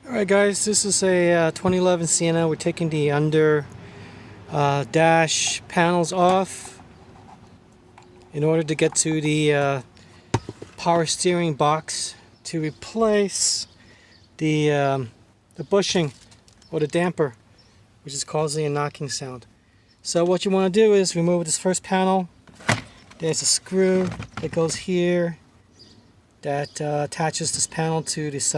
Alright guys, this is a 2011 Sienna. We're taking the under dash panels off in order to get to the power steering box to replace the bushing or the damper, which is causing a knocking sound. So what you want to do is remove this first panel. There's a screw that goes here that attaches this panel to this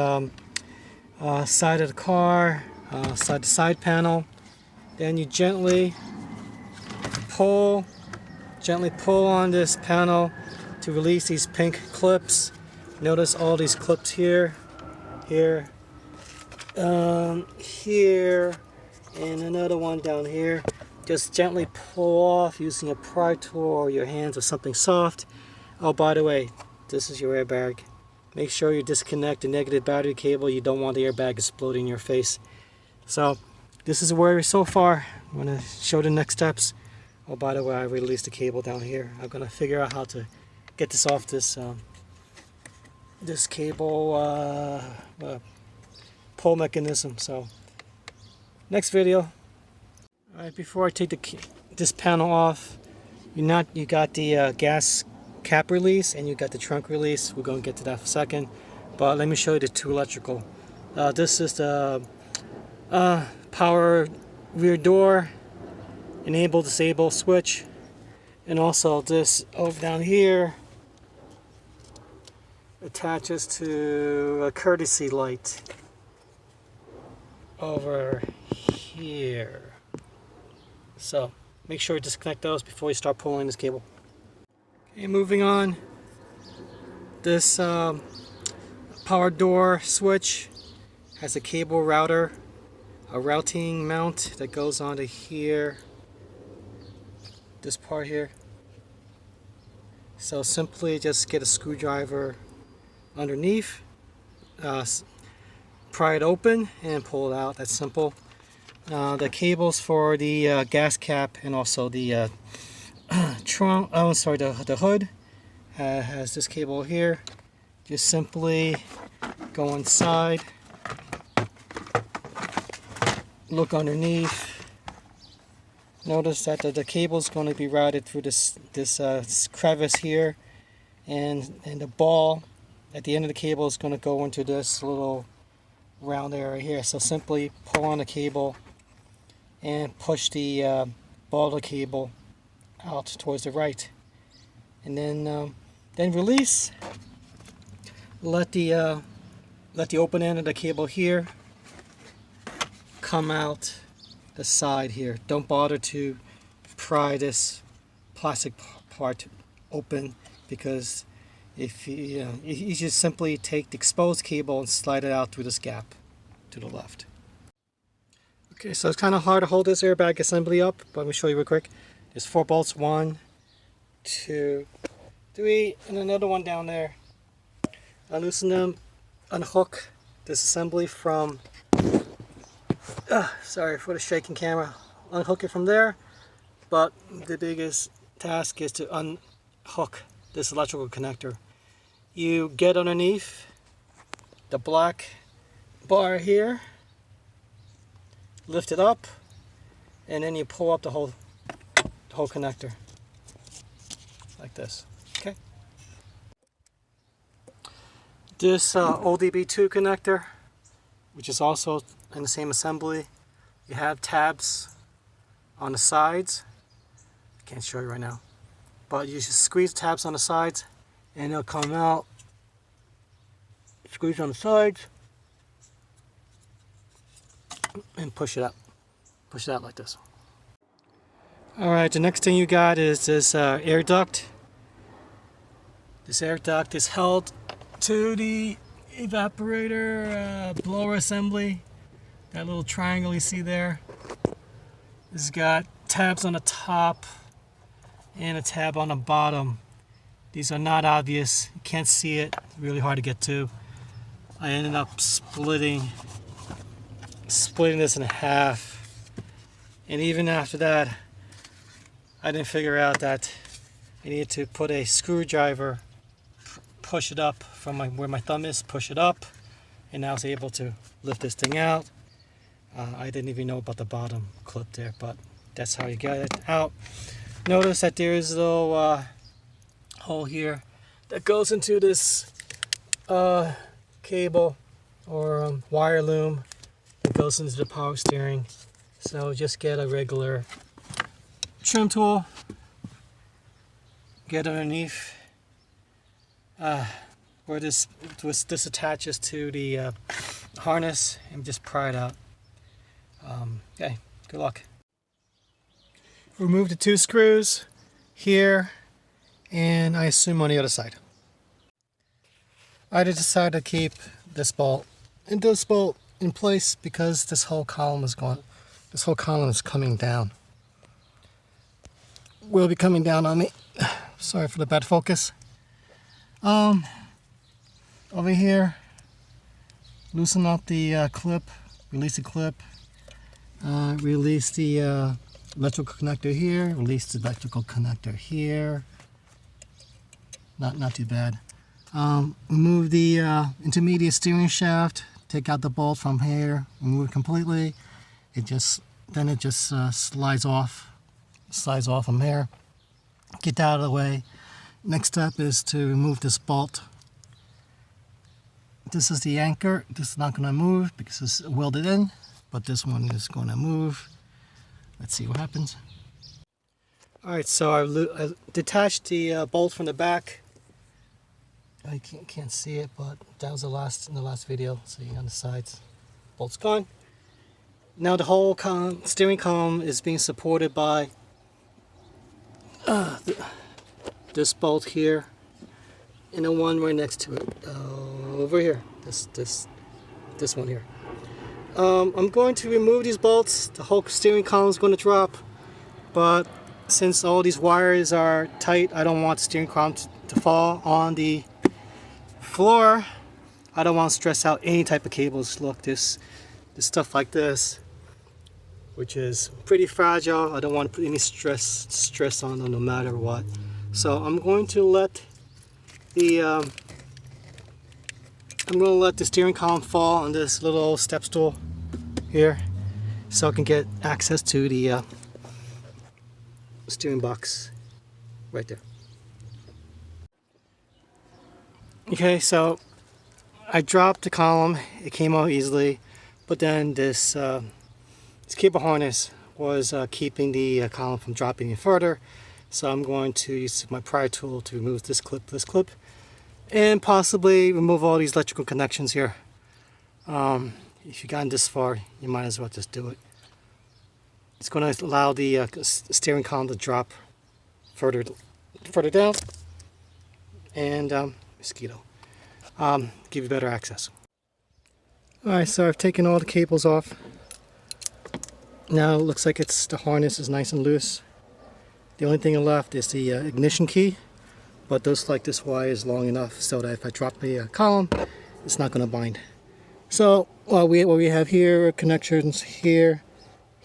side of the car, side panel. Then you gently pull on this panel to release these pink clips. Notice all these clips here, here, and another one down here. Just gently pull off using a pry tool or your hands or something soft. Oh, by the way, this is your airbag. Make sure you disconnect the negative battery cable. You don't want the airbag exploding in your face. So this is where we're so far. I'm going to show the next steps. Oh, by the way, I released the cable down here. I'm going to figure out how to get this off this this cable pull mechanism. So next video. All right, before I take this panel off, you got the gas cap release and you got the trunk release. We're going to get to that for a second, but let me show you the two electrical. This is the power rear door, enable disable switch, and also this over down here attaches to a courtesy light over here. So make sure you disconnect those before you start pulling this cable. Okay, moving on. This power door switch has a cable router, a routing mount that goes onto here, this part here. So simply just get a screwdriver underneath, pry it open and pull it out. That's simple. The cables for the gas cap and also the trunk, the hood has this cable here. Just simply go inside, look underneath. Notice that the cable is going to be routed through this crevice here, and the ball at the end of the cable is going to go into this little round area here. So simply pull on the cable and push the ball of the cable out towards the right, and then release. Let the open end of the cable here come out the side here. Don't bother to pry this plastic part open, because if you just simply take the exposed cable and slide it out through this gap to the left. Okay, so it's kind of hard to hold this airbag assembly up, but let me show you real quick. There's 4 bolts, 1, 2, 3, and another one down there. Loosen them, unhook this assembly from, sorry for the shaking camera, unhook it from there, but the biggest task is to unhook this electrical connector. You get underneath the black bar here, lift it up, and then you pull up the whole connector like this. Okay. This ODB2 connector, which is also in the same assembly, you have tabs on the sides. I can't show you right now, but you just squeeze tabs on the sides and it'll come out. Squeeze on the sides and push it up. Push it out like this. Alright, the next thing you got is this air duct. This air duct is held to the evaporator blower assembly. That little triangle you see there. This has got tabs on the top and a tab on the bottom. These are not obvious. You can't see it. Really hard to get to. I ended up splitting this in half, and even after that I didn't figure out that I needed to put a screwdriver, push it up from where my thumb is, push it up, and I was able to lift this thing out. I didn't even know about the bottom clip there, but that's how you get it out. Notice that there is a little hole here that goes into this cable or wire loom that goes into the power steering. So just get a regular trim tool, get underneath where this attaches to the harness, and just pry it out. Okay, good luck. Remove the 2 screws here, and I assume on the other side. I decided to keep this bolt and this bolt in place because this whole column is going. This whole column is coming down. Will be coming down on me. Sorry for the bad focus. Over here, loosen up the clip, release the clip, release the electrical connector here, release the electrical connector here. Not too bad. Remove the intermediate steering shaft, take out the bolt from here, remove it completely. It just slides off from here. Get that out of the way. Next step is to remove this bolt. This is the anchor. This is not going to move because it's welded in, but this one is going to move. Let's see what happens. Alright, so I detached the bolt from the back. I can't see it, but that was in the last video. See on the sides, bolt's gone. Now the whole steering column is being supported by this bolt here, and the one right next to it over here. This one here. I'm going to remove these bolts. The whole steering column is going to drop, but since all these wires are tight, I don't want the steering column to fall on the floor. I don't want to stress out any type of cables. Look, this stuff like this, which is pretty fragile. I don't want to put any stress on them no matter what. So I'm going to let the steering column fall on this little step stool here, so I can get access to the steering box right there. Okay, so I dropped the column. It came out easily, but then this cable harness was keeping the column from dropping any further. So I'm going to use my pry tool to remove this clip, and possibly remove all these electrical connections here. If you've gotten this far, you might as well just do it. It's going to allow the steering column to drop further down, and mosquito, give you better access. Alright, so I've taken all the cables off. Now it looks like the harness is nice and loose. The only thing left is the ignition key, but looks like this wire is long enough so that if I drop the column, it's not going to bind. So what we have here are connections here,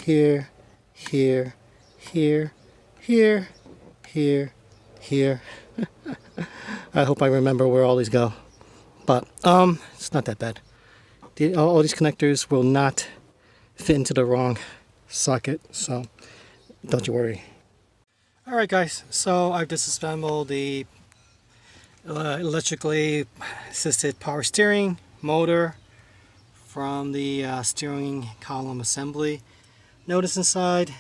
here, here, here, here, here, here. I hope I remember where all these go, but it's not that bad. All these connectors will not fit into the wrong socket, so don't you worry. Alright guys, so I've disassembled the electrically assisted power steering motor from the steering column assembly. Notice inside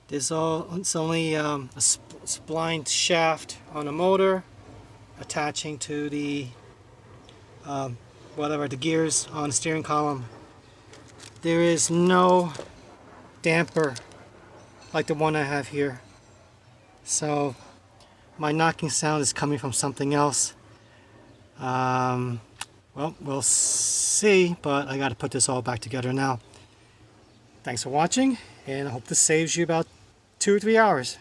it's only a splined shaft on the motor attaching to the the gears on the steering column. There is no damper like the one I have here, so my knocking sound is coming from something else. Well, we'll see, but I got to put this all back together now. Thanks for watching, and I hope this saves you about 2 or 3 hours.